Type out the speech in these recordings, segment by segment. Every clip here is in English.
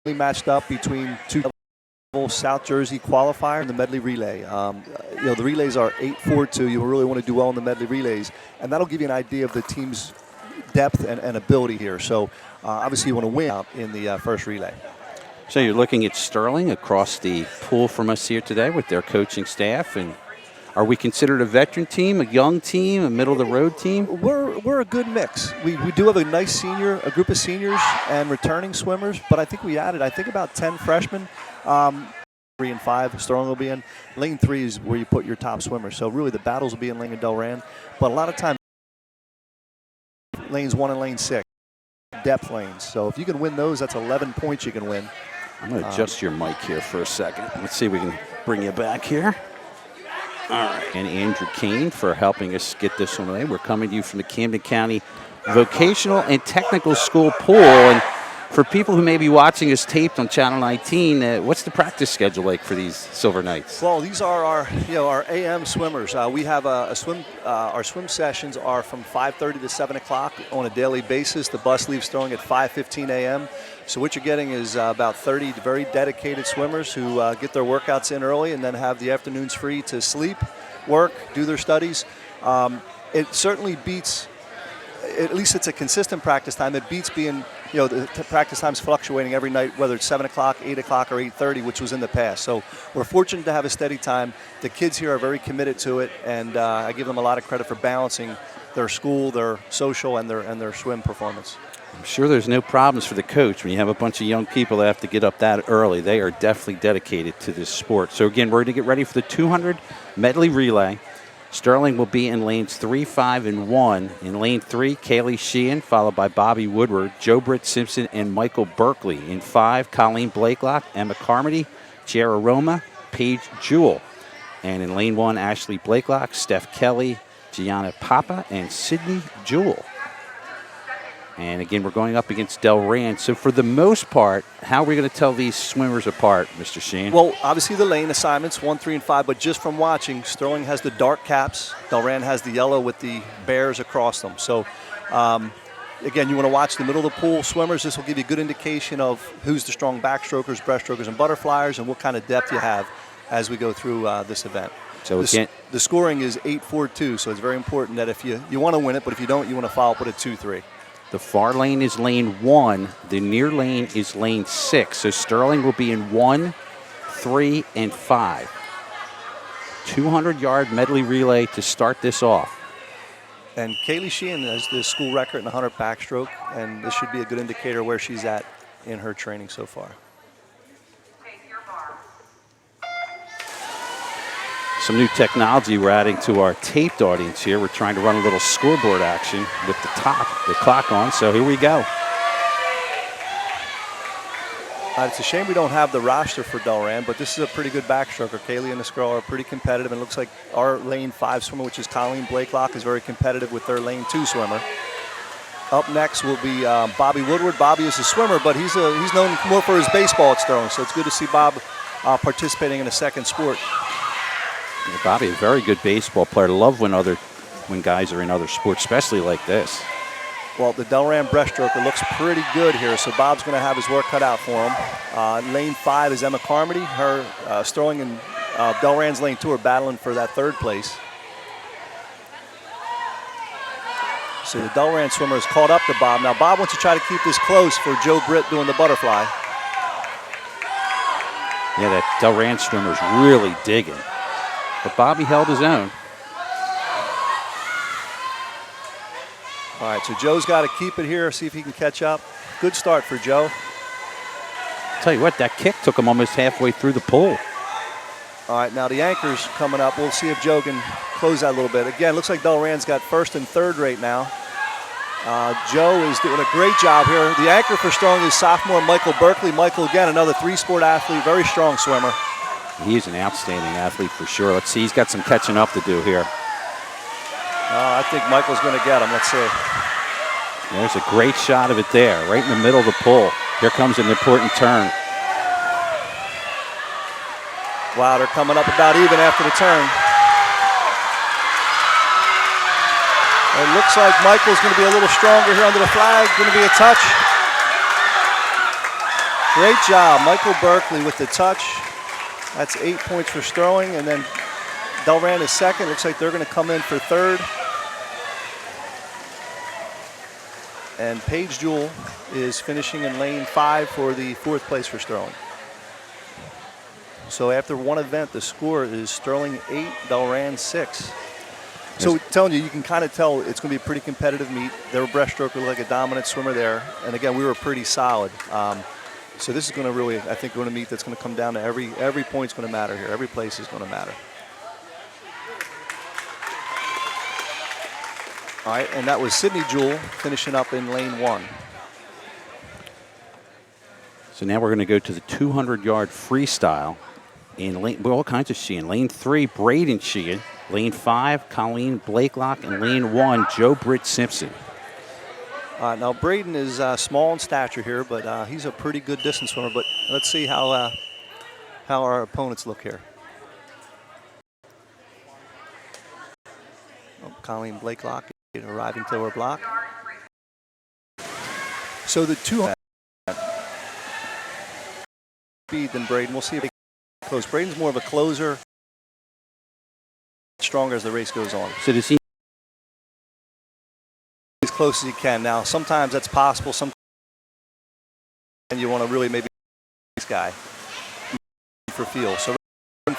matched up between two South Jersey qualifier and the medley relay. The relays are 8-4-2. You really want to do well in the medley relays, and that'll give you an idea of the team's depth and ability here. So obviously you want to win out in the first relay. So you're looking at Sterling across the pool from us here today with their coaching staff. And are we considered a veteran team, a young team, a middle-of-the-road team? We're a good mix. We do have a group of seniors and returning swimmers, but I think we added, about 10 freshmen. 3 and 5, Sterling will be in. Lane 3 is where you put your top swimmers. So really the battles will be in Lane and Delran. But a lot of times, lanes 1 and lane 6, depth lanes. So if you can win those, that's 11 points you can win. I'm going to adjust your mic here for a second. Let's see if we can bring you back here. All right. And Andrew Kane for helping us get this one away. We're coming to you from the Camden County Vocational and Technical School pool. And for people who may be watching us taped on Channel 19, what's the practice schedule like for these Silver Knights? Well, these are our AM swimmers. We have a swim. Our swim sessions are from 5:30 to 7 o'clock on a daily basis. The bus leaves Sterling at 5:15 a.m. So what you're getting is about 30 very dedicated swimmers who get their workouts in early and then have the afternoons free to sleep, work, do their studies. It certainly beats. At least it's a consistent practice time. It beats being, the practice times fluctuating every night, whether it's 7 o'clock, 8 o'clock, or 8:30, which was in the past. So we're fortunate to have a steady time. The kids here are very committed to it, and I give them a lot of credit for balancing their school, their social, and their swim performance. I'm sure there's no problems for the coach when you have a bunch of young people that have to get up that early. They are definitely dedicated to this sport. So again, we're going to get ready for the 200 medley relay. Sterling will be in lanes 3, 5, and 1. In lane 3, Kaylee Sheehan, followed by Bobby Woodward, Joe Britt Simpson, and Michael Berkeley. In 5, Colleen Blakelock, Emma Carmody, Jara Roma, Paige Jewell. And in lane 1, Ashley Blakelock, Steph Kelly, Gianna Papa, and Sydney Jewell. And again, we're going up against Delran. So for the most part, how are we going to tell these swimmers apart, Mr. Sheehan? Well, obviously the lane assignments, 1, 3, and 5, but just from watching, Sterling has the dark caps. Delran has the yellow with the bears across them. So, again, you want to watch the middle of the pool swimmers. This will give you a good indication of who's the strong backstrokers, breaststrokers, and butterflyers, and what kind of depth you have as we go through this event. So the scoring is 8-4-2, so it's very important that if you want to win it, but if you don't, you want to follow up with a 2-3. The far lane is lane 1. The near lane is lane 6. So Sterling will be in 1, 3, and 5. 200-yard medley relay to start this off. And Kaylee Sheehan has the school record in 100 backstroke, and this should be a good indicator where she's at in her training so far. Some new technology we're adding to our taped audience here. We're trying to run a little scoreboard action with the clock on. So here we go. It's a shame we don't have the roster for Delran, but this is a pretty good backstroker. Kaylee and this girl are pretty competitive, and it looks like our lane 5 swimmer, which is Colleen Blakelock, is very competitive with their lane 2 swimmer. Up next will be Bobby Woodward. Bobby is a swimmer, but he's known more for his baseball at Sterling, so it's good to see Bob participating in a second sport. Yeah, Bobby, a very good baseball player. Love when guys are in other sports, especially like this. Well, the Delran breaststroker looks pretty good here, so Bob's going to have his work cut out for him. Lane 5 is Emma Carmody. Her Sterling and Delran's lane 2 are battling for that 3rd place. So the Delran swimmer is caught up to Bob. Now Bob wants to try to keep this close for Joe Britt doing the butterfly. Yeah, that Delran swimmer's really digging. But Bobby held his own. All right, so Joe's got to keep it here, see if he can catch up. Good start for Joe. Tell you what, that kick took him almost halfway through the pool. All right, now the anchor's coming up. We'll see if Joe can close that a little bit. Again, looks like Delran's got 1st and 3rd right now. Joe is doing a great job here. The anchor for Sterling is sophomore Michael Berkeley. Michael, again, another 3-sport athlete, very strong swimmer. He's an outstanding athlete for sure. Let's see, he's got some catching up to do here. I think Michael's going to get him. Let's see. There's a great shot of it there, right in the middle of the pool. Here comes an important turn. Wow, they're coming up about even after the turn. It looks like Michael's going to be a little stronger here under the flag. Going to be a touch. Great job, Michael Berkeley with the touch. That's 8 points for Sterling, and then Delran is second. Looks like they're going to come in for third. And Paige Jewell is finishing in lane 5 for the 4th place for Sterling. So after one event, the score is Sterling 8, Delran 6. So telling you can kind of tell it's going to be a pretty competitive meet. Their breaststroke looked like a dominant swimmer there. And again, we were pretty solid. So this is going to really, I think, going to meet that's going to come down to every point's going to matter here. Every place is going to matter. All right, and that was Sydney Jewell finishing up in lane 1. So now we're going to go to the 200-yard freestyle in lane, well, all kinds of Sheehan. Lane 3, Braden Sheehan. Lane 5, Colleen Blakelock. And lane 1, Joe Britt Simpson. Now, Braden is small in stature here, but he's a pretty good distance swimmer. But let's see how our opponents look here. Oh, Colleen Blakelock arriving to her block. So the 200 speed than Braden. We'll see if they close. Braden's more of a closer, stronger as the race goes on. So does he As close as you can. Now, sometimes that's possible. Sometimes you want to really maybe this guy for feel. So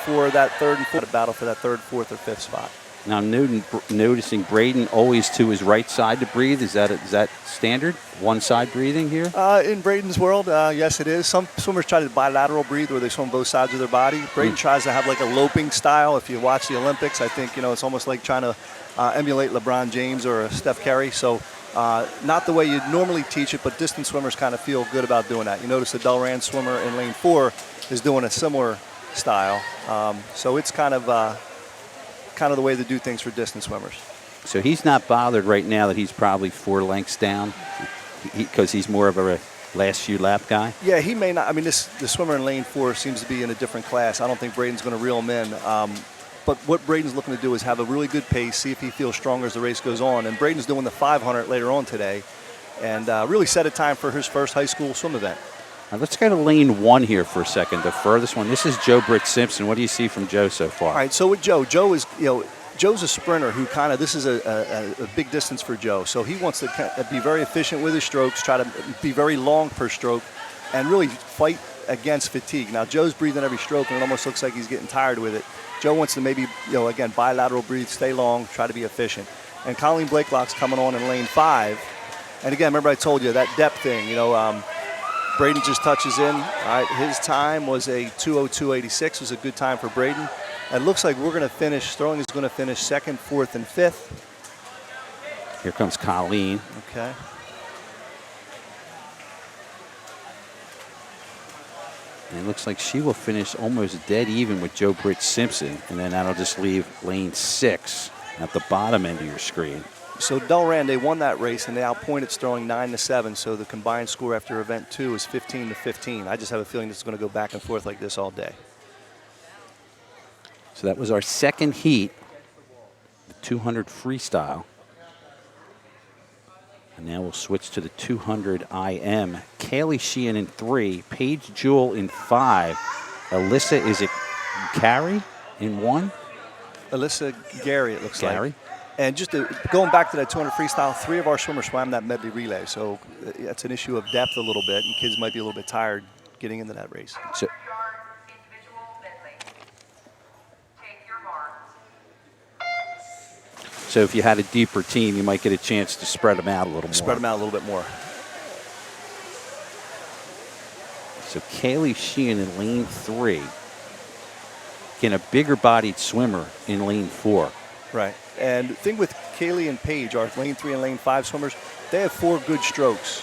for that third and fourth battle for that third, fourth, or fifth spot. now noticing Braden always to his right side to breathe? Is that standard? One side breathing here? In Braden's world, yes, it is. Some swimmers try to bilateral breathe where they swim both sides of their body. Braden tries to have like a loping style. If you watch the Olympics, I think, it's almost like trying to emulate LeBron James or Steph Curry. So not the way you normally teach it, but distance swimmers kind of feel good about doing that. You notice the Delran swimmer in lane 4 is doing a similar style. So it's kind of the way to do things for distance swimmers. So he's not bothered right now that he's probably 4 lengths down because he's more of a last few lap guy? Yeah, he may not. I mean, the swimmer in lane 4 seems to be in a different class. I don't think Braden's going to reel him in. But what Braden's looking to do is have a really good pace, see if he feels stronger as the race goes on. And Braden's doing the 500 later on today and really set a time for his first high school swim event. Now let's go to lane 1 here for a second, the furthest one. This is Joe Britt Simpson. What do you see from Joe so far? All right, so with Joe is, Joe's a sprinter who kind of, this is a big distance for Joe. So he wants to be very efficient with his strokes, try to be very long per stroke, and really fight against fatigue. Now, Joe's breathing every stroke, and it almost looks like he's getting tired with it. Joe wants to maybe, again, bilateral breathe, stay long, try to be efficient. And Colleen Blakelock's coming on in lane 5. And again, remember I told you that depth thing, Braden just touches in. All right, his time was a 2:02.86. It was a good time for Braden. And it looks like we're going to finish, Sterling is going to finish 2nd, 4th, and 5th. Here comes Colleen. Okay. And it looks like she will finish almost dead even with Joe Britt Simpson. And then that'll just leave lane 6 at the bottom end of your screen. So Delran, they won that race, and they outpointed Sterling 9-7. So the combined score after event 2 is 15-15. I just have a feeling this is going to go back and forth like this all day. So that was our second heat, the 200 freestyle. And now we'll switch to the 200 IM. Kaylee Sheehan in 3, Paige Jewell in 5. Alyssa, is it Carey in 1? Alyssa Gary, it looks Gary. like. And just going back to that 200 freestyle, 3 of our swimmers swam that medley relay. So that's an issue of depth a little bit, and kids might be a little bit tired getting into that race. So if you had a deeper team, you might get a chance to spread them out a little more. Spread them out a little bit more. So Kaylee Sheehan in lane 3. Again, a bigger bodied swimmer in lane 4. Right. And the thing with Kaylee and Paige, our lane 3 and lane 5 swimmers, they have 4 good strokes,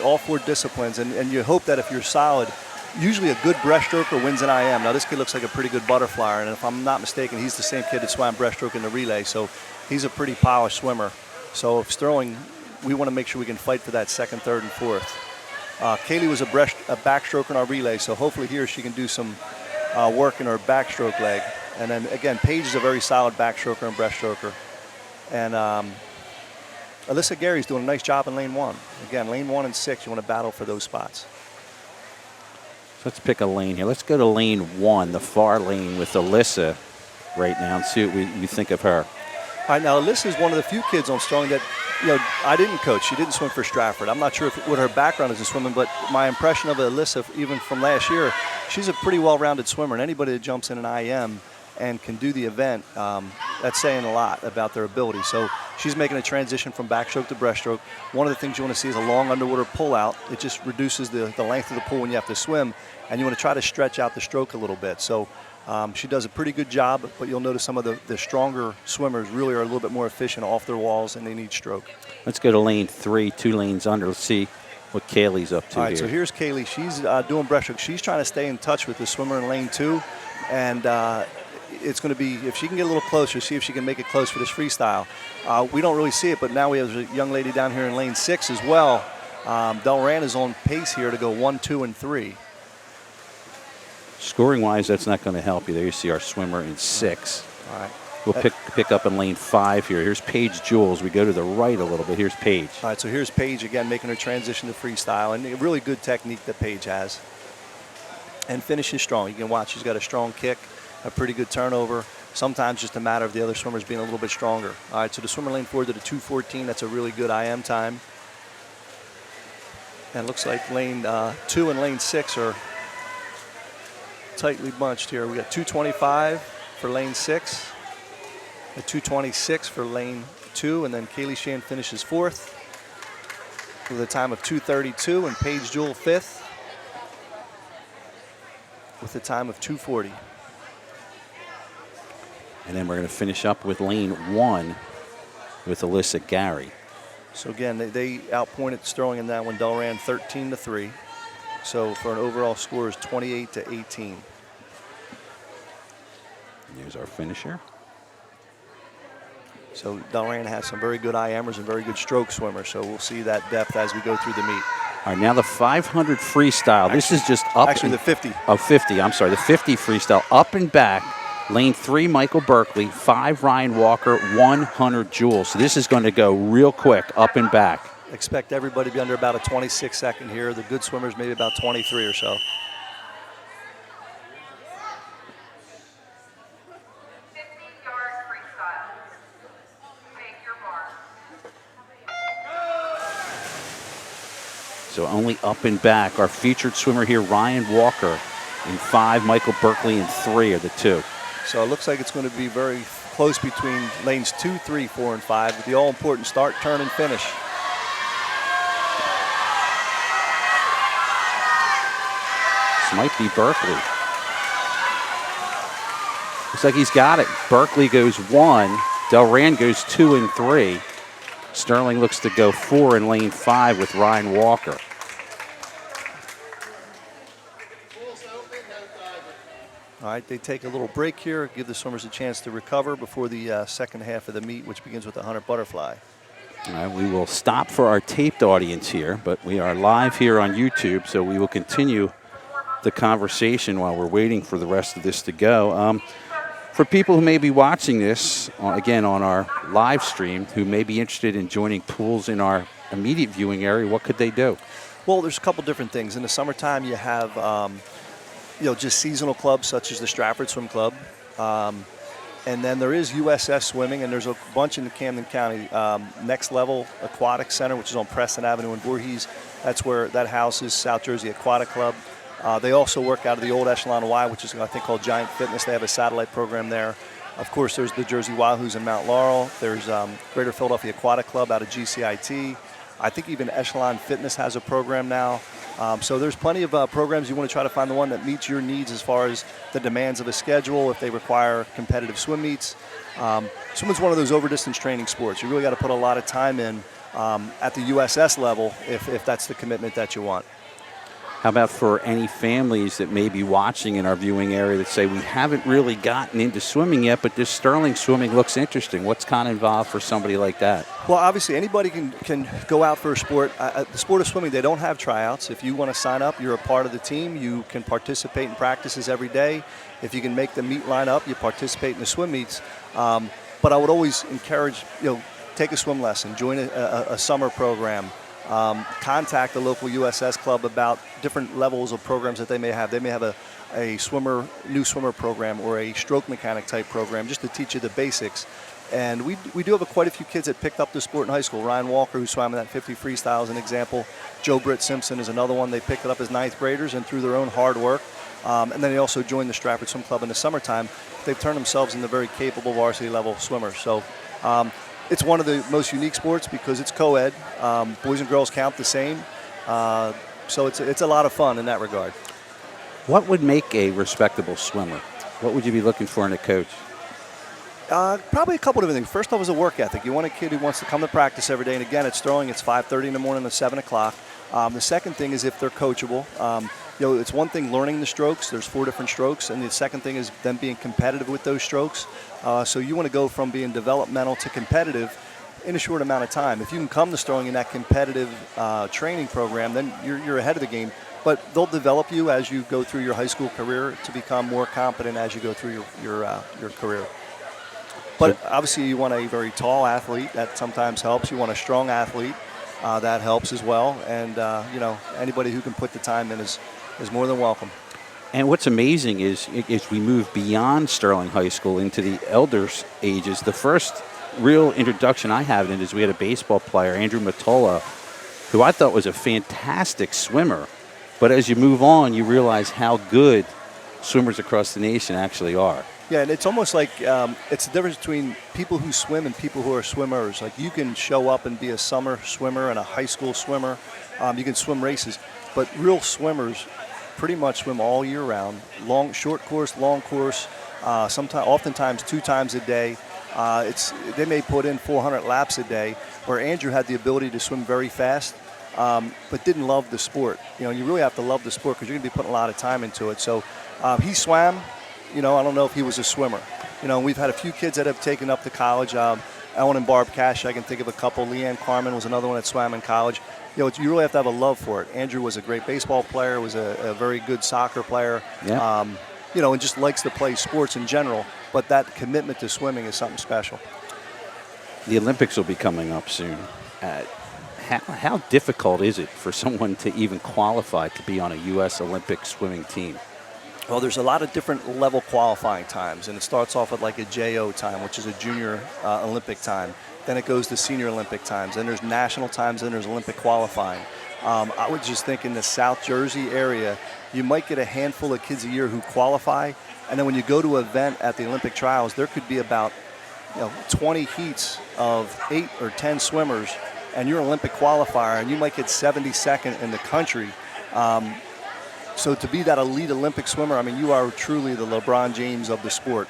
all 4 disciplines. And you hope that if you're solid, usually a good breaststroker wins an IM. Now, this kid looks like a pretty good butterflyer, and if I'm not mistaken, he's the same kid that swam breaststroke in the relay, so he's a pretty polished swimmer. So if Sterling, we want to make sure we can fight for that 2nd, 3rd, and 4th. Kaylee was a backstroke in our relay, so hopefully here she can do some work in her backstroke leg. And then, again, Paige is a very solid backstroker and breaststroker. And Alyssa Gary's doing a nice job in lane 1. Again, lane 1 and 6, you want to battle for those spots. Let's pick a lane here. Let's go to lane 1, the far lane with Alyssa right now, and see what we think of her. All right, now Alyssa is one of the few kids on Strong that, I didn't coach. She didn't swim for Stratford. I'm not sure what her background is in swimming, but my impression of Alyssa, even from last year, she's a pretty well-rounded swimmer. And anybody that jumps in an IM and can do the event, that's saying a lot about their ability. So she's making a transition from backstroke to breaststroke. One of the things you want to see is a long underwater pull-out. It just reduces the length of the pool when you have to swim, and you want to try to stretch out the stroke a little bit. So she does a pretty good job, but you'll notice some of the stronger swimmers really are a little bit more efficient off their walls, and they need stroke. Let's go to lane 3, 2 lanes under. Let's see what Kaylee's up to here. All right, so here's Kaylee. She's doing breaststroke. She's trying to stay in touch with the swimmer in lane 2, and it's going to be, if she can get a little closer, see if she can make it close for this freestyle. We don't really see it, but now we have a young lady down here in lane 6 as well. Delran is on pace here to go 1, 2, and 3. Scoring-wise, that's not going to help you. There you see our swimmer in 6. All right. We'll pick up in lane 5 here. Here's Paige Jules. We go to the right a little bit. Here's Paige. All right, so here's Paige again making her transition to freestyle, and a really good technique that Paige has. And finishes strong. You can watch she's got a strong kick, a pretty good turnover. Sometimes just a matter of the other swimmers being a little bit stronger. All right, so the swimmer lane 4 did a 2:14. That's a really good IM time. And it looks like lane 2 and lane 6 are tightly bunched here. We got 2:25 for lane 6, a 2:26 for lane 2, and then Kaylee Shan finishes 4th with a time of 2:32, and Paige Jewell 5th with a time of 2:40. And then we're going to finish up with lane 1 with Alyssa Gary. So again, they outpointed Sterling in that one. Delran 13-3. So for an overall score is 28-18. And here's our finisher. So Delran has some very good IMers and very good stroke swimmers. So we'll see that depth as we go through the meet. All right, now the 500 freestyle. This is just up. Actually, the 50. Oh, 50. I'm sorry, the 50 freestyle. Up and back. Lane 3, Michael Berkeley. 5, Ryan Walker. 100 Jules. So this is going to go real quick, up and back. Expect everybody to be under about a 26-second here. The good swimmers maybe about 23 or so. So only up and back. Our featured swimmer here, Ryan Walker, in 5. Michael Berkeley in 3 are the 2. So it looks like it's going to be very close between lanes 2, 3, 4, and 5 with the all-important start, turn, and finish. This might be Berkeley. Looks like he's got it. Berkeley goes 1. Delran goes 2 and 3. Sterling looks to go 4 in lane 5 with Ryan Walker. All right, they take a little break here, give the swimmers a chance to recover before the second half of the meet, which begins with the 100 butterfly. All right, we will stop for our taped audience here, but we are live here on YouTube, so we will continue the conversation while we're waiting for the rest of this to go. For people who may be watching this, again, on our live stream, who may be interested in joining pools in our immediate viewing area, what could they do? Well, there's a couple different things. In the summertime, you have just seasonal clubs such as the Stratford Swim Club. And then there is USS Swimming, and there's a bunch in the Camden County. Next Level Aquatic Center, which is on Preston Avenue in Voorhees. That's where that houses South Jersey Aquatic Club. They also work out of the old Echelon Y, which is I think called Giant Fitness. They have a satellite program there. Of course, there's the Jersey Wahoos in Mount Laurel. There's Greater Philadelphia Aquatic Club out of GCIT. I think even Echelon Fitness has a program now. So there's plenty of programs. You want to try to find the one that meets your needs as far as the demands of a schedule, if they require competitive swim meets. Swimming's one of those over-distance training sports. You really got to put a lot of time in at the USS level if that's the commitment that you want. How about for any families that may be watching in our viewing area that say, we haven't really gotten into swimming yet, but this Sterling swimming looks interesting? What's kind of involved for somebody like that? Well, obviously, anybody can go out for a sport. The sport of swimming, they don't have tryouts. If you want to sign up, you're a part of the team. You can participate in practices every day. If you can make the meet line up, you participate in the swim meets. But I would always encourage, take a swim lesson, join a summer program. contact the local USS club about different levels of programs that they may have. They may have a new swimmer program or a stroke mechanic type program just to teach you the basics. And we do have quite a few kids that picked up the sport in high school. Ryan Walker, who swam in that 50 freestyle, is an example. Joe Britt Simpson is another one. They picked it up as ninth graders and through their own hard work. And then they also joined the Stratford Swim Club in the summertime. They've turned themselves into very capable varsity level swimmers. So it's one of the most unique sports because it's co-ed. Boys and girls count the same. So it's a lot of fun in that regard. What would make a respectable swimmer? What would you be looking for in a coach? Probably a couple of different things. First off is a work ethic. You want a kid who wants to come to practice every day. And again, it's Sterling. It's 5:30 in the morning to 7 o'clock. The second thing is if they're coachable. It's one thing learning the strokes. There's 4 different strokes. And the second thing is them being competitive with those strokes. So you want to go from being developmental to competitive in a short amount of time. If you can come to Sterling in that competitive training program, then you're ahead of the game. But they'll develop you as you go through your high school career to become more competent as you go through your career. But obviously you want a very tall athlete. That sometimes helps. You want a strong athlete. That helps as well. And, anybody who can put the time in is more than welcome. And what's amazing is we move beyond Sterling High School into the elders ages. The first real introduction I have in it is we had a baseball player, Andrew Matola, who I thought was a fantastic swimmer. But as you move on, you realize how good swimmers across the nation actually are. Yeah, and it's almost like it's the difference between people who swim and people who are swimmers. Like you can show up and be a summer swimmer and a high school swimmer. You can swim races, but real swimmers pretty much swim all year round. Short course, long course. Oftentimes 2 times a day. They may put in 400 laps a day. Where Andrew had the ability to swim very fast, but didn't love the sport. You really have to love the sport because you're going to be putting a lot of time into it. So he swam. I don't know if he was a swimmer. We've had a few kids that have taken up to college. Ellen and Barb Cash, I can think of a couple. Leanne Carmen was another one that swam in college. You really have to have a love for it. Andrew was a great baseball player, was a very good soccer player, yeah. And just likes to play sports in general. But that commitment to swimming is something special. The Olympics will be coming up soon. How difficult is it for someone to even qualify to be on a U.S. Olympic swimming team? Well, there's a lot of different level qualifying times, and it starts off at like a JO time, which is a junior Olympic time. Then it goes to senior Olympic times. Then there's national times, then there's Olympic qualifying. I would just think in the South Jersey area, you might get a handful of kids a year who qualify, and then when you go to an event at the Olympic trials, there could be about 20 heats of 8 or 10 swimmers, and you're an Olympic qualifier, and you might get 72nd in the country. So to be that elite Olympic swimmer, you are truly the LeBron James of the sport.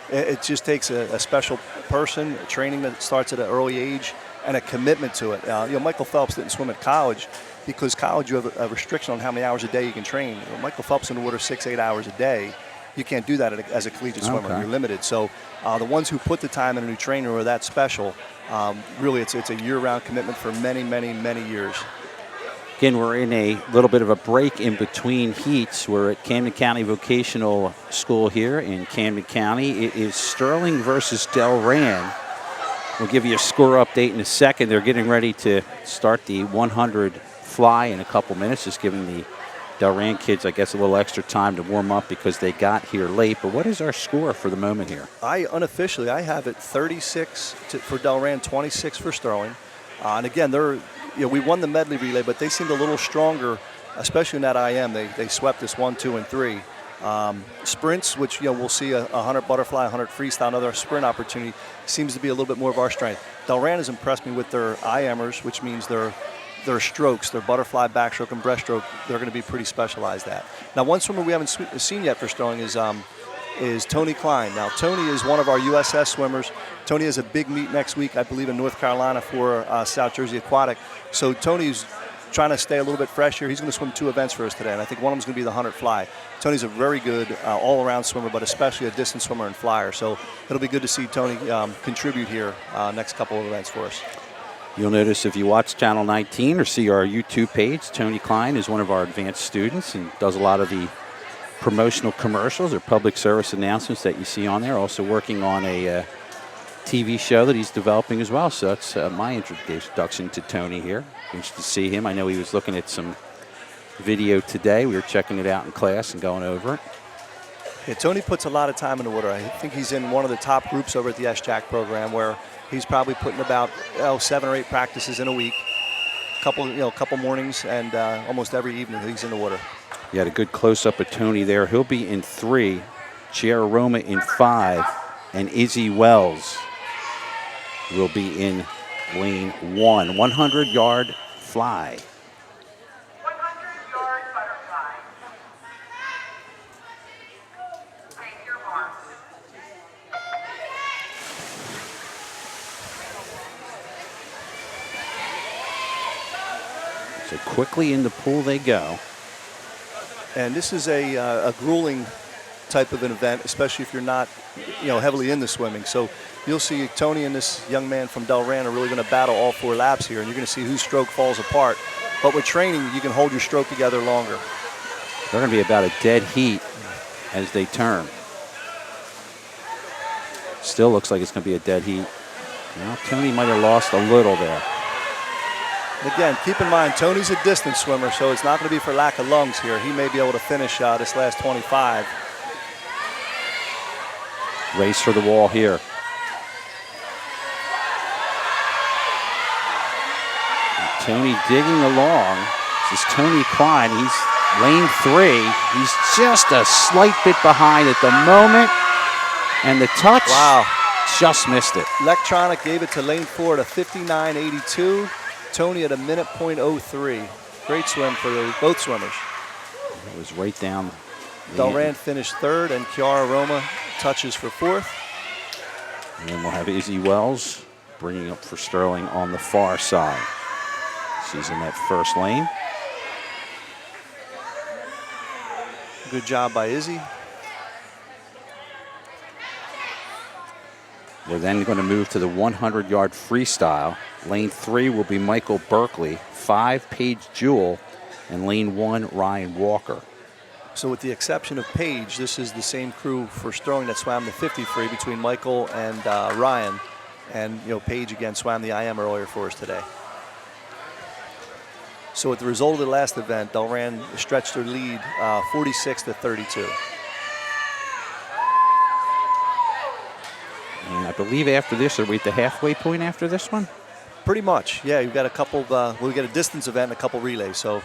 It just takes a special person, a training that starts at an early age, and a commitment to it. Michael Phelps didn't swim at college because college you have a restriction on how many hours a day you can train. Michael Phelps in the water 6-8 hours a day. You can't do that as a collegiate swimmer. Okay. You're limited. So the ones who put the time in a new trainer are that special. Really, it's a year-round commitment for many, many, many years. Again, we're in a little bit of a break in between heats. We're at Camden County Vocational School here in Camden County. It is Sterling versus Delran. We'll give you a score update in a second. They're getting ready to start the 100 fly in a couple minutes, just giving the Delran kids, I guess, a little extra time to warm up because they got here late. But what is our score for the moment here? Unofficially, I have it 36 for Delran, 26 for Sterling. And again, we won the medley relay, but they seemed a little stronger, especially in that IM. They swept us 1, 2, and 3. Sprints, which we'll see a 100 butterfly, 100 freestyle, another sprint opportunity, seems to be a little bit more of our strength. Delran has impressed me with their IMers, which means their strokes, their butterfly, backstroke, and breaststroke. They're going to be pretty specialized at. Now, one swimmer we haven't seen yet for Sterling is Tony Klein. Now, Tony is one of our USS swimmers. Tony has a big meet next week, I believe, in North Carolina for South Jersey Aquatic. So Tony's trying to stay a little bit fresh here. He's going to swim 2 events for us today, and I think one of them is going to be the 100 fly. Tony's a very good all-around swimmer, but especially a distance swimmer and flyer. So it'll be good to see Tony contribute here next couple of events for us. You'll notice if you watch Channel 19 or see our YouTube page, Tony Klein is one of our advanced students and does a lot of the promotional commercials or public service announcements that you see on there. Also working on a TV show that he's developing as well. So that's my introduction to Tony here. Interested to see him. I know he was looking at some video today. We were checking it out in class and going over it. Yeah, Tony puts a lot of time in the water. I think he's in one of the top groups over at the S-Jack program where he's probably putting about 7 or 8 practices in a week. Couple mornings and almost every evening he's in the water. You had a good close-up of Tony there. He'll be in 3, Chiara Roma in 5, and Izzy Wells will be in lane 1. 100-yard fly. 100-yard butterfly. Take your mark. So quickly in the pool they go. And this is a grueling type of an event, especially if you're not, heavily into swimming. So you'll see Tony and this young man from Delran are really going to battle all 4 laps here, and you're going to see whose stroke falls apart. But with training, you can hold your stroke together longer. They're going to be about a dead heat as they turn. Still looks like it's going to be a dead heat. Well, Tony might have lost a little there. Again, keep in mind, Tony's a distance swimmer, so it's not going to be for lack of lungs here. He may be able to finish this last 25. Race for the wall here. And Tony digging along. This is Tony Klein. He's lane 3. He's just a slight bit behind at the moment. And the touch, wow, just missed it. Electronic gave it to lane 4 at a 59.82. Tony at a minute .03. Great swim for both swimmers. It was right down. Delran finished 3rd, and Chiara Roma touches for 4th. And then we'll have Izzy Wells bringing up for Sterling on the far side. She's in that first lane. Good job by Izzy. We're then going to move to the 100-yard freestyle. Lane 3 will be Michael Berkeley, 5 Paige Jewell, and lane 1 Ryan Walker. So with the exception of Paige, this is the same crew for Sterling that swam the 50 free between Michael and Ryan. And Paige again swam the IM earlier for us today. So with the result of the last event, Delran stretched their lead 46-32. And I believe after this, are we at the halfway point after this one? Pretty much, yeah. You've got a couple. We got a distance event and a couple relays. So,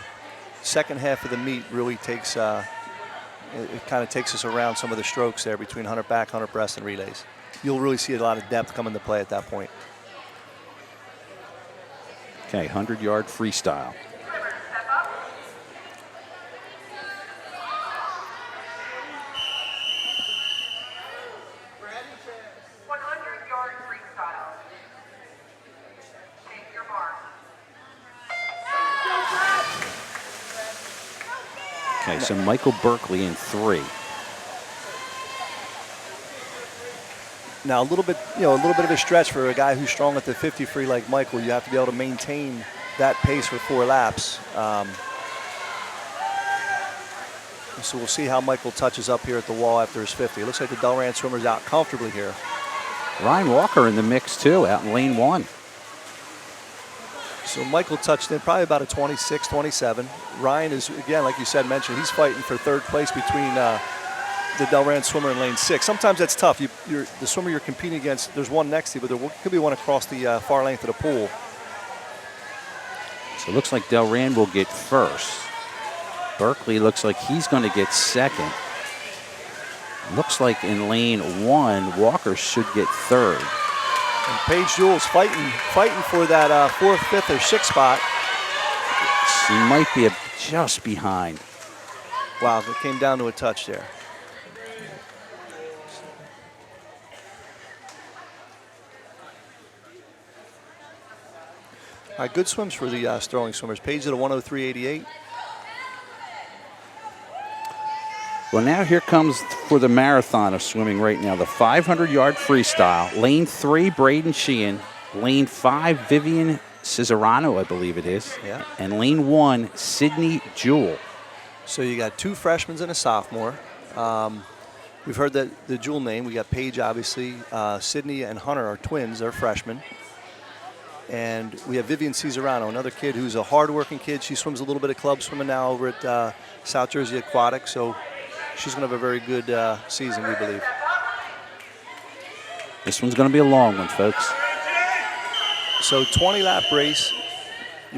second half of the meet really takes. It kind of takes us around some of the strokes there between 100 back, 100 breast, and relays. You'll really see a lot of depth come into play at that point. Okay, 100-yard freestyle. Step up. 100-yard freestyle. Take your mark. Okay, so Michael Berkeley in 3. Now a little bit of a stretch for a guy who's strong at the 50 free like Michael. You have to be able to maintain that pace for 4 laps. So we'll see how Michael touches up here at the wall after his 50. It looks like the Delran swimmer's out comfortably here. Ryan Walker in the mix too, out in lane 1. So Michael touched in probably about a 26, 27. Ryan is, again, like you said, mentioned, he's fighting for 3rd place between the Delran swimmer in lane 6. Sometimes that's tough. The swimmer you're competing against, there's one next to you, but there could be one across the far length of the pool. So it looks like Delran will get first. Berkeley looks like he's going to get second. Looks like in lane 1, Walker should get 3rd. And Paige Jewell's fighting for that 4th, 5th, or 6th spot. She might be just behind. Wow, it came down to a touch there. All right, good swims for the Sterling swimmers. Paige at a 103.88. Well, now here comes for the marathon of swimming right now, the 500-yard freestyle. Lane 3, Braden Sheehan. Lane 5, Vivian Cesarano, I believe it is. Yeah. And lane 1, Sydney Jewell. So you got 2 freshmen and a sophomore. We've heard that the dual name. We got Paige, obviously. Sydney and Hunter are twins. They're freshmen. And we have Vivian Cesarano, another kid who's a hard-working kid. She swims a little bit of club swimming now over at South Jersey Aquatic. So she's going to have a very good season, we believe. This one's going to be a long one, folks. So 20-lap race.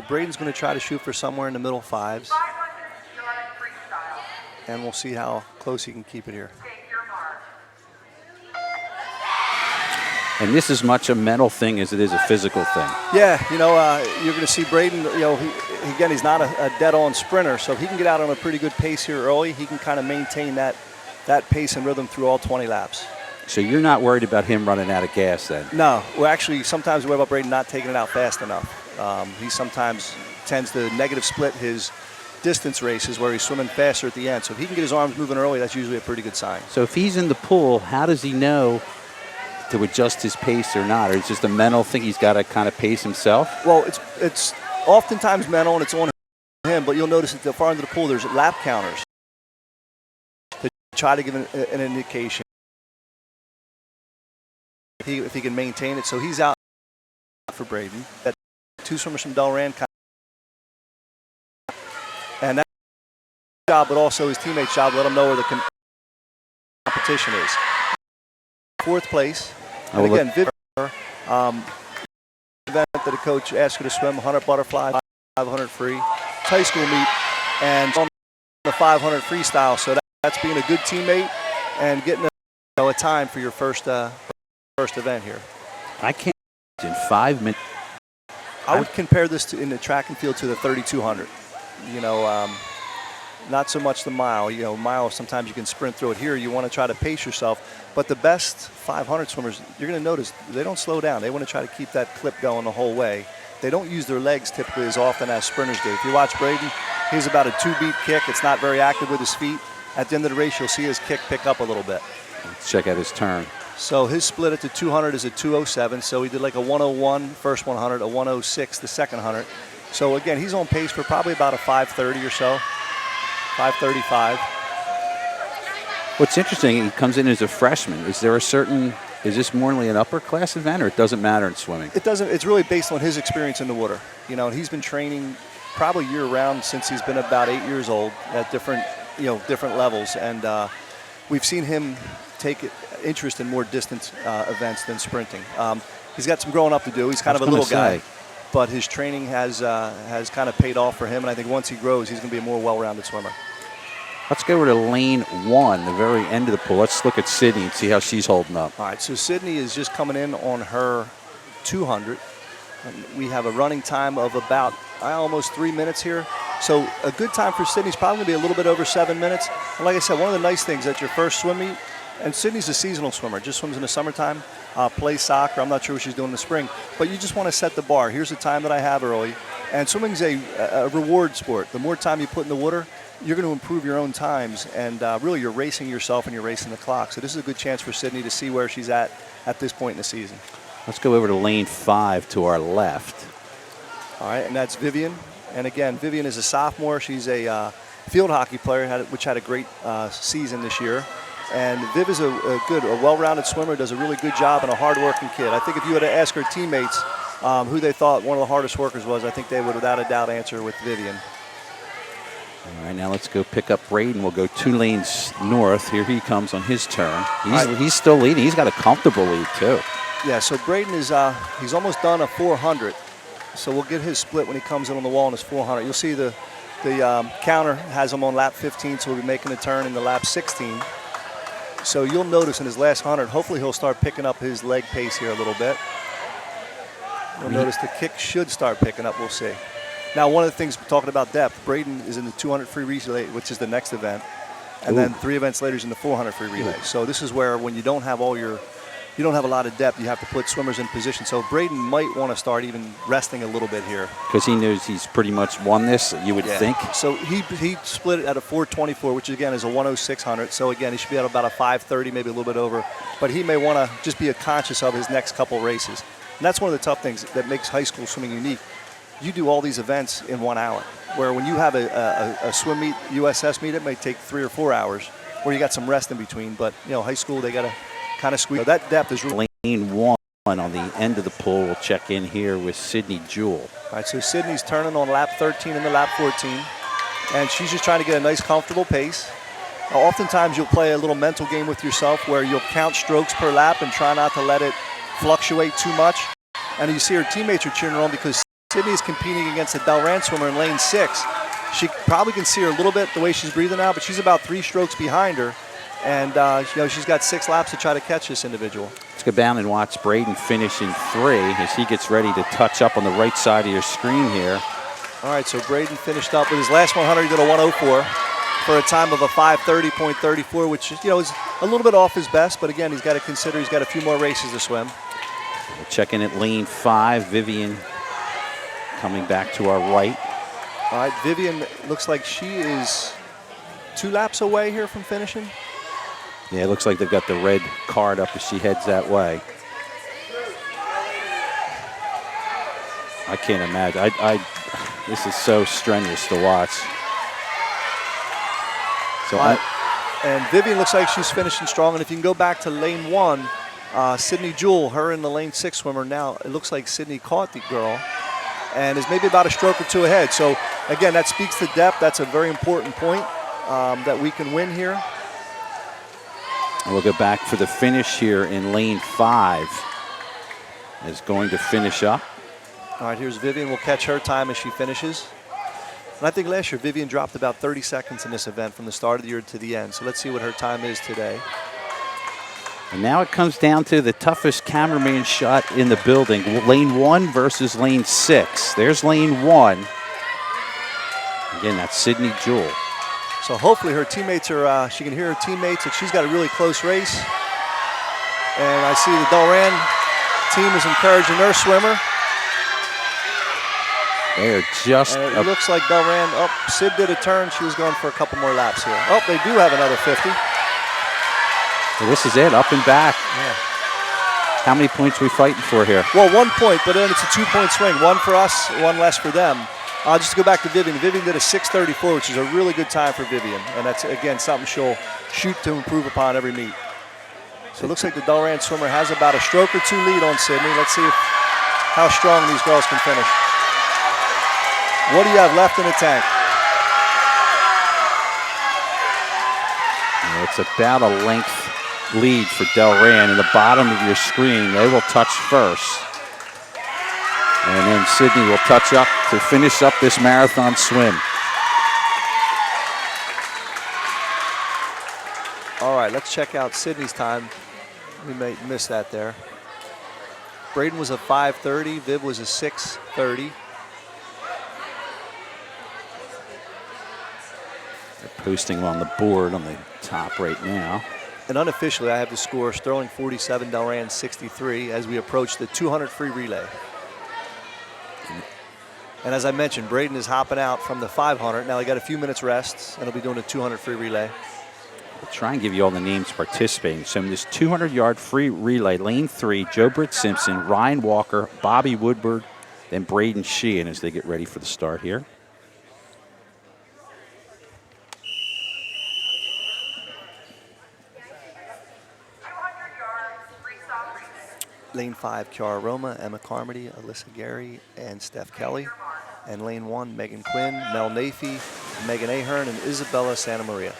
Braden's going to try to shoot for somewhere in the middle fives. 500-yard freestyle. And we'll see how close he can keep it here. Take your mark. And this is much a mental thing as it is a physical thing. Yeah, you're going to see Braden, he's not a dead-on sprinter, so if he can get out on a pretty good pace here early, he can kind of maintain that pace and rhythm through all 20 laps. So you're not worried about him running out of gas then? No, we're actually sometimes worried about Braden not taking it out fast enough. He sometimes tends to negative split his distance races where he's swimming faster at the end. So if he can get his arms moving early, that's usually a pretty good sign. So if he's in the pool, how does he know to adjust his pace or not? Or it's just a mental thing, he's got to kind of pace himself? Well, it's oftentimes mental and it's on him, but you'll notice at the far end of the pool there's lap counters to try to give an indication if he can maintain it. So he's out for Braden. That two swimmers from Delran, and that's his job, but also his teammates' job. Let him know where the competition is. Fourth place. And again, Vivian, event that the coach asked her to swim 100 butterfly, 500 free. It's high school meet, and on the 500 freestyle. So that's being a good teammate and getting a time for your first event here. I can't imagine 5 minutes. I would compare this to in the track and field to the 3,200. Not so much the mile. Mile sometimes you can sprint through it. Here you want to try to pace yourself. But the best 500 swimmers, you're going to notice they don't slow down. They want to try to keep that clip going the whole way. They don't use their legs typically as often as sprinters do. If you watch Braden, he's about a 2-beat kick. It's not very active with his feet. At the end of the race, you'll see his kick pick up a little bit. Let's check out his turn. So his split at the 200 is a 207. So he did like a 101 first 100, a 106 the second 100. So again, he's on pace for probably about a 530 or so, 535. What's interesting, he comes in as a freshman. Is this more an upper class event, or it doesn't matter in swimming? It doesn't. It's really based on his experience in the water. He's been training probably year-round since he's been about 8 years old at different levels, and we've seen him take interest in more distance events than sprinting. He's got some growing up to do. He's kind of a little guy, but his training has kind of paid off for him, and I think once he grows, he's going to be a more well-rounded swimmer. Let's go over to lane 1, the very end of the pool. Let's look at Sydney and see how she's holding up. All right, so Sydney is just coming in on her 200. And we have a running time of about almost 3 minutes here. So a good time for Sydney is probably going to be a little bit over 7 minutes. And like I said, one of the nice things at your first swim meet, and Sydney's a seasonal swimmer, just swims in the summertime, plays soccer. I'm not sure what she's doing in the spring, but you just want to set the bar. Here's the time that I have early. And swimming's a reward sport. The more time you put in the water, you're going to improve your own times, and really you're racing yourself and you're racing the clock. So this is a good chance for Sydney to see where she's at this point in the season. Let's go over to lane 5 to our left. All right, and that's Vivian. And again, Vivian is a sophomore. She's a field hockey player, which had a great season this year. And Viv is a well-rounded swimmer, does a really good job, and a hard-working kid. I think if you had to ask her teammates who they thought one of the hardest workers was, I think they would without a doubt answer with Vivian. All right, now let's go pick up Braden. We'll go 2 lanes north. Here he comes on his turn. He's still leading. He's got a comfortable lead, too. Yeah, so Braden is he's almost done a 400. So we'll get his split when he comes in on the wall in his 400. You'll see the counter has him on lap 15, so we'll be making a turn in the lap 16. So you'll notice in his last 100, hopefully he'll start picking up his leg pace here a little bit. You'll notice the kick should start picking up. We'll see. Now, one of the things talking about depth, Braden is in the 200 free relay, which is the next event, and then 3 events later is in the 400 free relay. So this is where when you don't have you don't have a lot of depth, you have to put swimmers in position. So Braden might want to start even resting a little bit here. Because he knows he's pretty much won this, you would think. So he split it at a 424, which again is a 10600. So again, he should be at about a 530, maybe a little bit over. But he may want to just be conscious of his next couple races. And that's one of the tough things that makes high school swimming unique. You do all these events in 1 hour, where when you have a swim meet, USS meet, it may take 3 or 4 hours. where you got some rest in between. But, you know, high school, they got to kind of squeeze. So that depth is really. Lane 1 on the end of the pool. We'll check in here with Sydney Jewell. All right, so Sydney's turning on lap 13 and the lap 14. And she's just trying to get a nice, comfortable pace. Oftentimes, you'll play a little mental game with yourself where you'll count strokes per lap and try not to let it fluctuate too much. And you see her teammates are cheering her on because Sydney is competing against a Delran swimmer in lane 6. She probably can see her a little bit the way she's breathing out, but she's about 3 strokes behind her. And, you know, she's got 6 laps to try to catch this individual. Let's go down and watch Braden finish in 3 as he gets ready to touch up on the right side of your screen here. All right, so Braden finished up with his last 100. He did a 104 for a time of a 5:30.34, which, you know, is a little bit off his best. But again, he's got to consider he's got a few more races to swim. We'll check in at lane 5. Vivian coming back to our right. All right, Vivian looks like she is 2 laps away here from finishing. Yeah, it looks like they've got the red card up as she heads that way. I can't imagine. This is so strenuous to watch. So and Vivian looks like she's finishing strong. And if you can go back to lane 1, Sydney Jewell, her in the lane 6 swimmer now, it looks like Sydney caught the girl and is maybe about a stroke or 2 ahead. So, again, that speaks to depth. That's a very important point that we can win here. And we'll go back for the finish here in lane 5. Is going to finish up. All right, here's Vivian. We'll catch her time as she finishes. And I think last year Vivian dropped about 30 seconds in this event from the start of the year to the end. So let's see what her time is today. And now it comes down to the toughest cameraman shot in the building. Lane 1 versus lane 6. There's lane 1. Again, that's Sydney Jewell. So hopefully her teammates are, she can hear her teammates, and she's got a really close race. And I see the Delran team is encouraging their swimmer. They're just. And it looks like Delran, Sid did a turn. She was going for a couple more laps here. Oh, they do have another 50. Well, this is it, up and back. Yeah. How many points are we fighting for here? Well, 1 point, but then it's a 2-point swing. 1 for us, 1 less for them. Just to go back to Vivian. Vivian did a 6:34, which is a really good time for Vivian. And that's, again, something she'll shoot to improve upon every meet. So it looks like the Delran swimmer has about a stroke or 2 lead on Sydney. Let's see how strong these girls can finish. What do you have left in the tank? It's about a length lead for Delran. In the bottom of your screen, they will touch first. And then Sydney will touch up to finish up this marathon swim. All right, let's check out Sydney's time. We may miss that there. Braden was a 5:30. Viv was a 6:30. They're posting on the board on the top right now. And unofficially, I have the score: Sterling 47, Delran 63, as we approach the 200 free relay. And as I mentioned, Braden is hopping out from the 500. Now they got a few minutes rest, and he'll be doing a 200 free relay. We'll try and give you all the names participating. So in this 200-yard free relay, lane 3, Joe Britt Simpson, Ryan Walker, Bobby Woodward, then Braden Sheehan as they get ready for the start here. Lane 5, Kiara Roma, Emma Carmody, Alyssa Gary, and Steph Kelly. And lane 1, Megan Quinn, Mel Nafee, Megan Ahern, and Isabella Santa Maria.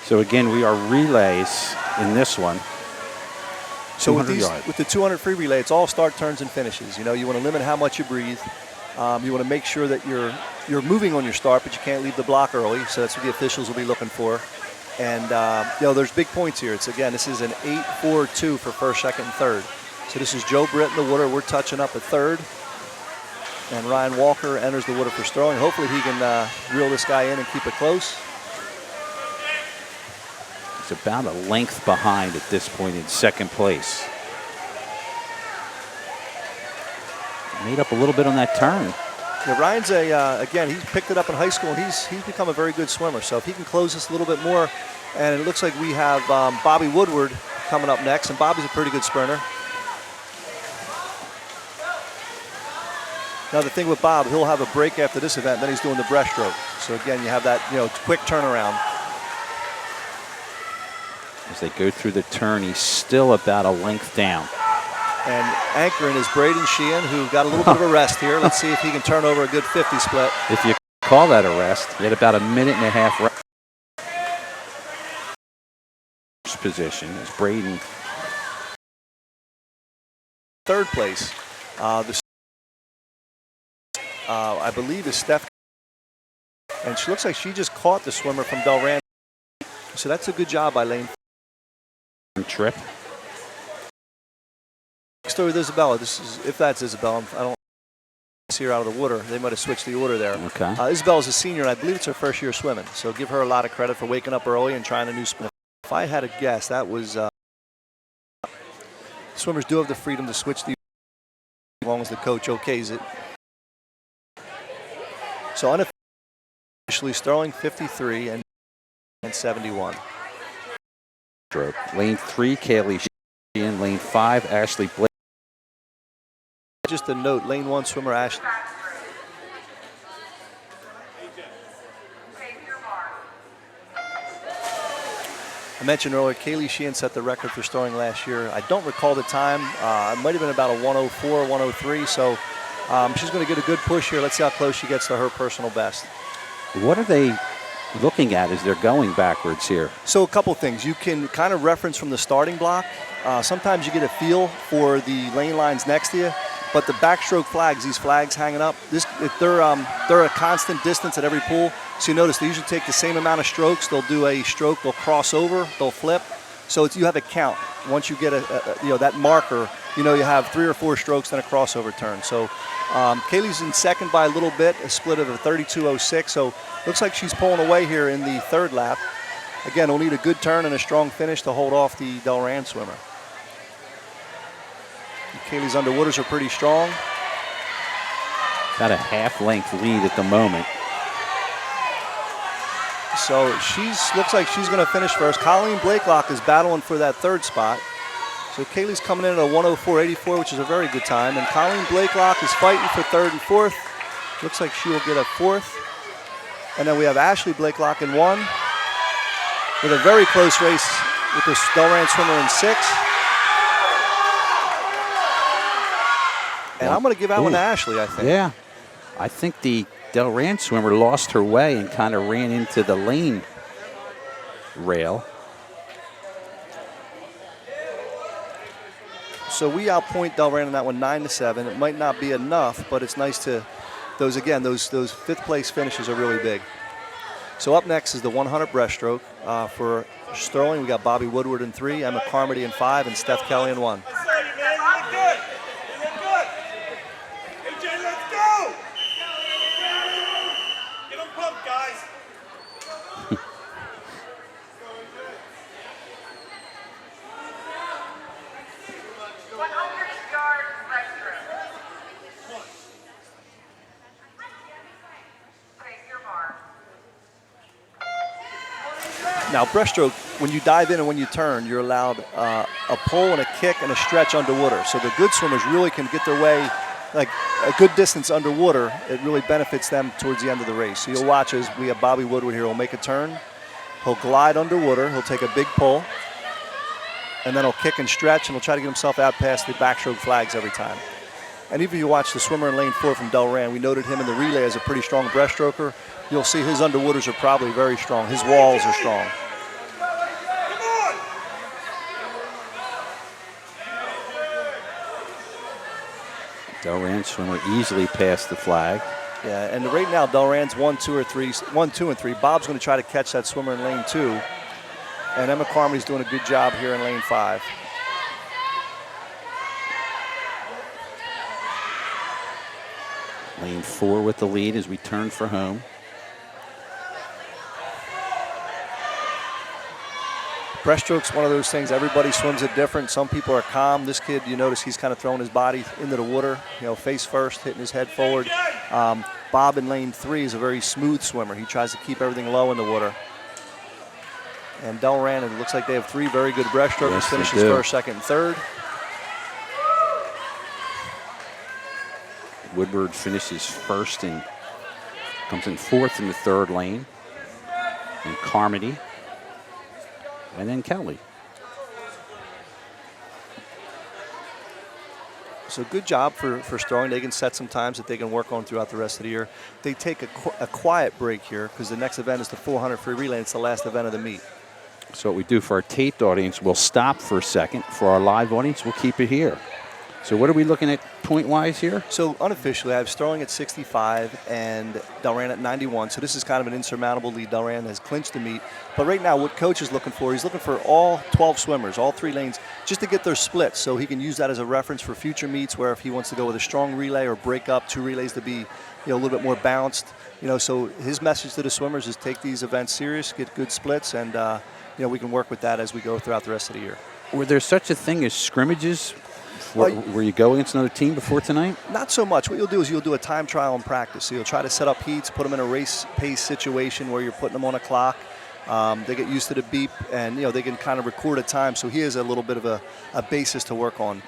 So again, we are relays in this one. So with the 200 free relay, it's all start, turns, and finishes. You know, you want to limit how much you breathe. You want to make sure that you're moving on your start, but you can't leave the block early. So that's what the officials will be looking for. And you know, there's big points here. It's again, this is an 8-4-2 for first, second, and third. So this is Joe Britt in the water. We're touching up at third. And Ryan Walker enters the water for Sterling. Hopefully he can reel this guy in and keep it close. He's about a length behind at this point in second place. Made up a little bit on that turn. Yeah, Ryan's again, he's picked it up in high school, and he's become a very good swimmer. So if he can close this a little bit more, and it looks like we have Bobby Woodward coming up next, and Bobby's a pretty good sprinter. Now the thing with Bob, he'll have a break after this event, then he's doing the breaststroke. So again, you have that, you know, quick turnaround. As they go through the turn, he's still about a length down. And anchoring is Braden Sheehan, who got a little bit of a rest here. Let's see if he can turn over a good 50 split. If you call that a rest, he had about a minute and a half rest. Position as Braden. Third place, I believe is Steph. And she looks like she just caught the swimmer from Delran. So that's a good job by Lane. Trip. Next story with Isabella. This is, if that's Isabella, I don't see her out of the water. They might have switched the order there. Okay. Isabella's a senior, and I believe it's her first year swimming. So give her a lot of credit for waking up early and trying a new spin. If I had a guess, that was swimmers do have the freedom to switch the as long as the coach okays it. So unofficially, Sterling 53 and 71. Stroke. Lane 3, Kaylee Sheehan. Lane 5, Ashley Blake. Just a note, lane 1 swimmer Ashley. Take your mark. I mentioned earlier, Kaylee Sheehan set the record for Sterling last year. I don't recall the time. It might have been about a 104, 103. So she's going to get a good push here. Let's see how close she gets to her personal best. What are they looking at as they're going backwards here? So a couple things. You can kind of reference from the starting block. Sometimes you get a feel for the lane lines next to you. But the backstroke flags, these flags hanging up, they're a constant distance at every pool. So you notice they usually take the same amount of strokes. They'll do a stroke, they'll cross over, they'll flip. So you have a count. Once you get that marker, you have 3 or 4 strokes, then a crossover turn. So Kaylee's in second by a little bit, a split of a 32.06. So looks like she's pulling away here in the third lap. Again, we'll need a good turn and a strong finish to hold off the Delran swimmer. Kaylee's underwaters are pretty strong. Got a half-length lead at the moment. So looks like she's going to finish first. Colleen Blakelock is battling for that third spot. So Kaylee's coming in at a 104.84, which is a very good time. And Colleen Blakelock is fighting for third and fourth. Looks like she will get a fourth. And then we have Ashley Blakelock in 1, with a very close race with the Delran swimmer in 6. And I'm going to give that one to Ashley, I think. Yeah. I think the Delran swimmer lost her way and kind of ran into the lane rail. So we outpoint Delran in that one 9-7. It might not be enough, but it's nice to, those fifth place finishes are really big. So up next is the 100 breaststroke. For Sterling, we got Bobby Woodward in 3, Emma Carmody in 5, and Steph Kelly in 1. Now, breaststroke, when you dive in and when you turn, you're allowed a pull and a kick and a stretch underwater. So the good swimmers really can get their way like a good distance underwater. It really benefits them towards the end of the race. So you'll watch as we have Bobby Woodward here. He'll make a turn. He'll glide underwater. He'll take a big pull. And then he'll kick and stretch, and he'll try to get himself out past the backstroke flags every time. And even if you watch the swimmer in lane 4 from Delran, we noted him in the relay as a pretty strong breaststroker. You'll see his underwaters are probably very strong. His walls are strong. Delran swimmer easily passed the flag. Yeah, and right now Delran's 1, 2, and 3. Bob's going to try to catch that swimmer in lane 2. And Emma Carmody's doing a good job here in lane 5. Lane 4 with the lead as we turn for home. Breaststroke's one of those things, everybody swims it different. Some people are calm. This kid, you notice he's kind of throwing his body into the water, face first, hitting his head forward. Bob in lane 3 is a very smooth swimmer. He tries to keep everything low in the water. And Delran, it looks like they have 3 very good breaststrokers. Yes, finishes first, second, and third. Woodward finishes first and comes in 4th in the 3rd lane. And Carmody. And then Kelly. So good job for Sterling. They can set some times that they can work on throughout the rest of the year. They take a quiet break here because the next event is the 400 free relay. It's the last event of the meet. So what we do for our taped audience, we'll stop for a second. For our live audience, we'll keep it here. So what are we looking at point-wise here? So unofficially, I have Sterling at 65 and Delran at 91. So this is kind of an insurmountable lead. Delran has clinched the meet. But right now, what Coach is looking for, he's looking for all 12 swimmers, all 3 lanes, just to get their splits. So he can use that as a reference for future meets where if he wants to go with a strong relay or break up 2 relays to be a little bit more balanced. So his message to the swimmers is take these events serious, get good splits, and we can work with that as we go throughout the rest of the year. Were there such a thing as scrimmages where you go against another team before tonight? Not so much. What you'll do is you'll do a time trial and practice. So you'll try to set up heats, put them in a race pace situation where you're putting them on a clock. They get used to the beep, and they can kind of record a time. So he has a little bit of a basis to work on.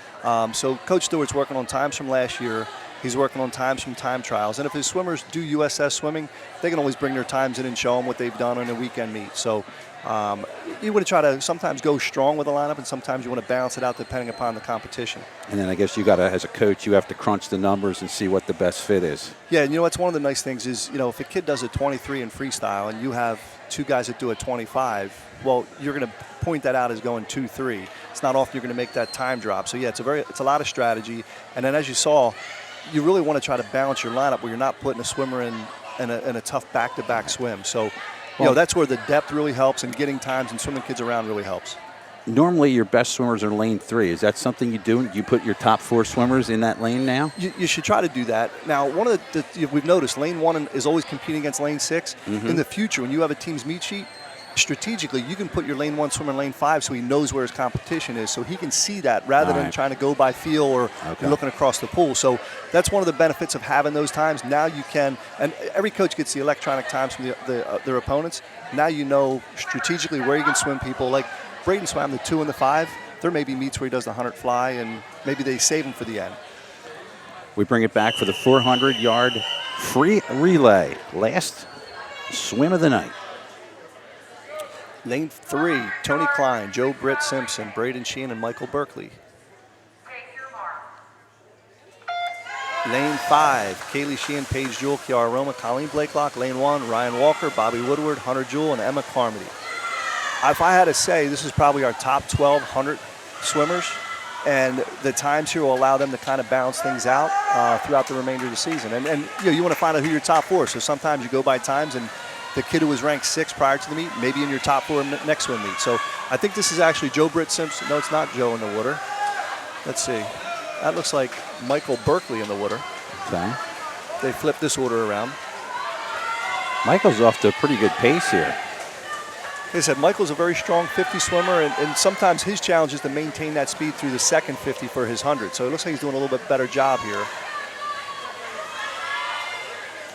So Coach Stewart's working on times from last year. He's working on times from time trials. And if his swimmers do USS swimming, they can always bring their times in and show them what they've done in a weekend meet. So you want to try to sometimes go strong with the lineup, and sometimes you want to balance it out depending upon the competition. And then I guess you got to, as a coach, you have to crunch the numbers and see what the best fit is. Yeah, and what's one of the nice things is, if a kid does a 23 in freestyle and you have 2 guys that do a 25, well, you're going to point that out as going 2-3. It's not often you're going to make that time drop. So yeah, it's a lot of strategy. And then as you saw, you really want to try to balance your lineup where you're not putting a swimmer in a tough back-to-back swim. So, that's where the depth really helps, and getting times and swimming kids around really helps. Normally, your best swimmers are lane 3. Is that something you do? You put your top 4 swimmers in that lane now? You should try to do that. Now, one of we've noticed lane 1 is always competing against lane 6. Mm-hmm. In the future, when you have a team's meet sheet, strategically, you can put your lane 1 swimmer in lane 5 so he knows where his competition is, so he can see that rather than trying to go by feel or looking across the pool. So that's one of the benefits of having those times. Now you can, and every coach gets the electronic times from their opponents. Now you know strategically where you can swim people. Like Braden swam the 2 and the 5. There may be meets where he does the 100 fly, and maybe they save him for the end. We bring it back for the 400-yard free relay. Last swim of the night. Lane 3, Tony Klein, Joe Britt Simpson, Braden Sheehan, and Michael Berkeley. Take your mark. Lane 5, Kaylee Sheehan, Paige Jewell, Kiara Roma, Colleen Blakelock. Lane 1, Ryan Walker, Bobby Woodward, Hunter Jewell, and Emma Carmody. If I had to say, this is probably our top 1,200 swimmers, and the times here will allow them to kind of balance things out throughout the remainder of the season. And you want to find out who your top 4. So sometimes you go by times, and the kid who was ranked 6 prior to the meet, maybe in your top 4 next swim meet. So I think this is actually Joe Britt Simpson. No, it's not Joe in the water. Let's see. That looks like Michael Berkeley in the water. Okay. They flipped this order around. Michael's off to a pretty good pace here. Like I said, Michael's a very strong 50 swimmer, and sometimes his challenge is to maintain that speed through the second 50 for his 100. So it looks like he's doing a little bit better job here.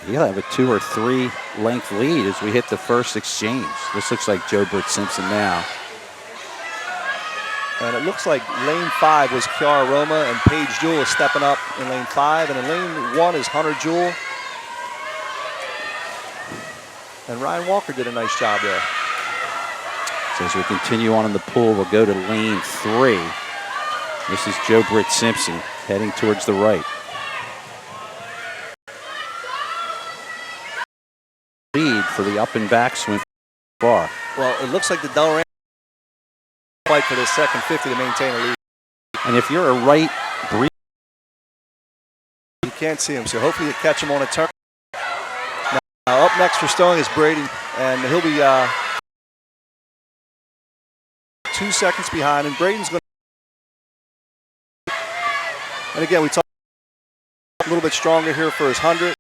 He'll have a 2 or 3 length lead as we hit the first exchange. This looks like Joe Britt Simpson now. And it looks like lane 5 was Kiara Roma, and Paige Jewell is stepping up in lane 5. And in lane 1 is Hunter Jewell. And Ryan Walker did a nice job there. So as we continue on in the pool, we'll go to lane 3. This is Joe Britt Simpson heading towards the right. Lead for the up and back swim bar. Well, it looks like the Delran fight for this second 50 to maintain a lead. And if you're a right breather, you can't see him, so hopefully you catch him on a turn. Now up next for Sterling is Braden, and he'll be 2 seconds behind, and Braden's going to. And again, we talk a little bit stronger here for his 100.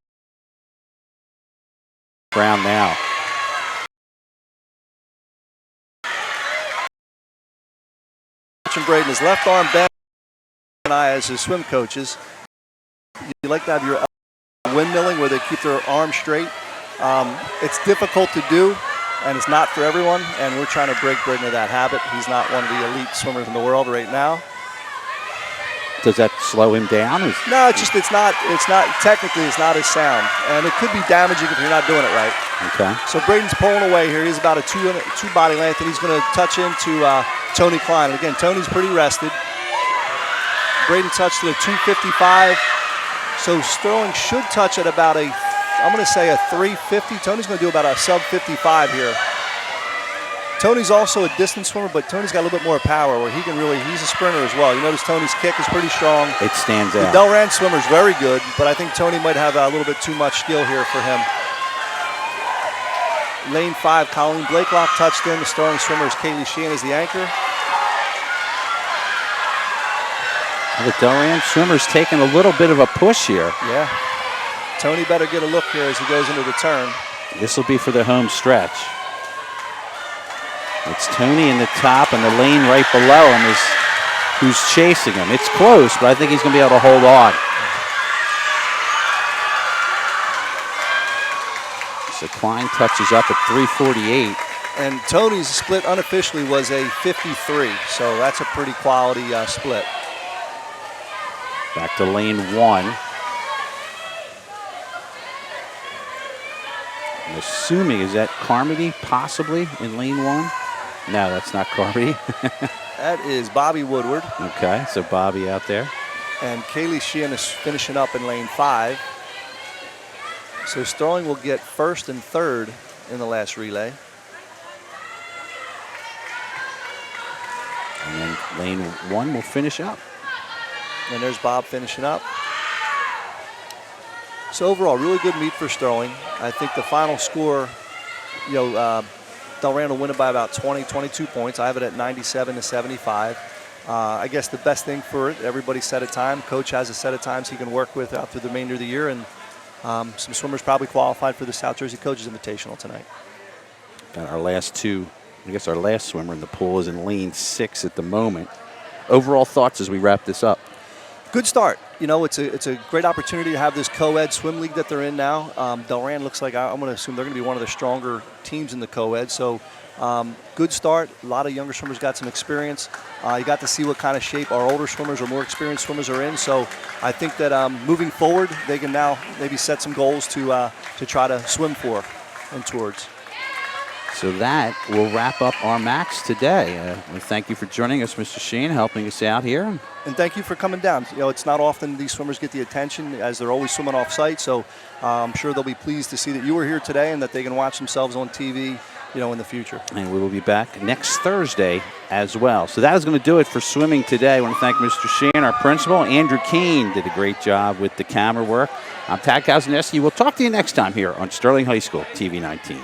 Brown now. Watching Braden, his left arm bent, and I as his swim coaches. You like to have your windmilling where they keep their arms straight. It's difficult to do, and it's not for everyone, and we're trying to break Braden of that habit. He's not one of the elite swimmers in the world right now. Does that slow him down? No, it's not technically it's not as sound, and it could be damaging if you're not doing it right. Okay. So Braden's pulling away here. He's about a two body length, and he's going to touch into Tony Klein. And again, Tony's pretty rested. Braden touched at a 255. So Sterling should touch at about I'm going to say a 350. Tony's going to do about a sub 55 here. Tony's also a distance swimmer, but Tony's got a little bit more power where he's a sprinter as well. You notice Tony's kick is pretty strong. It stands The out. Delran swimmer's very good, but I think Tony might have a little bit too much skill here for him. Lane 5, Colleen Blakelock touched in. The Sterling swimmer is Kaylee Sheehan as the anchor. The Delran swimmer's taking a little bit of a push here. Yeah. Tony better get a look here as he goes into the turn. This will be for the home stretch. It's Tony in the top, and the lane right below him is who's chasing him. It's close, but I think he's going to be able to hold on. So Klein touches up at 348. And Tony's split unofficially was a 53, so that's a pretty quality split. Back to lane 1. I'm assuming, is that Carmody possibly in lane 1? No, that's not Carmody. That is Bobby Woodward. Okay, so Bobby out there. And Kaylee Sheehan is finishing up in lane 5. So Sterling will get first and third in the last relay. And then lane 1 will finish up. And there's Bob finishing up. So overall, really good meet for Sterling. I think the final score, Delran will win it by about 20, 22 points. I have it at 97 to 75. I guess the best thing for it, everybody set a time. Coach has a set of times he can work with out through the remainder of the year. And some swimmers probably qualified for the South Jersey Coaches Invitational tonight. Got our last two. I guess our last swimmer in the pool is in lane 6 at the moment. Overall thoughts as we wrap this up? Good start. It's a great opportunity to have this co-ed swim league that they're in now. Delran looks like, I'm going to assume they're going to be one of the stronger teams in the co-ed. So good start. A lot of younger swimmers got some experience. You got to see what kind of shape our older swimmers or more experienced swimmers are in. So I think that moving forward, they can now maybe set some goals to try to swim for and towards. So that will wrap up our Max today. We thank you for joining us, Mr. Sheen, helping us out here. And thank you for coming down. It's not often these swimmers get the attention as they're always swimming off site. So I'm sure they'll be pleased to see that you were here today and that they can watch themselves on TV, in the future. And we will be back next Thursday as well. So that is going to do it for swimming today. I want to thank Mr. Sheen, our principal. Andrew Kane did a great job with the camera work. I'm Tad Kazanowski. We'll talk to you next time here on Sterling High School TV 19.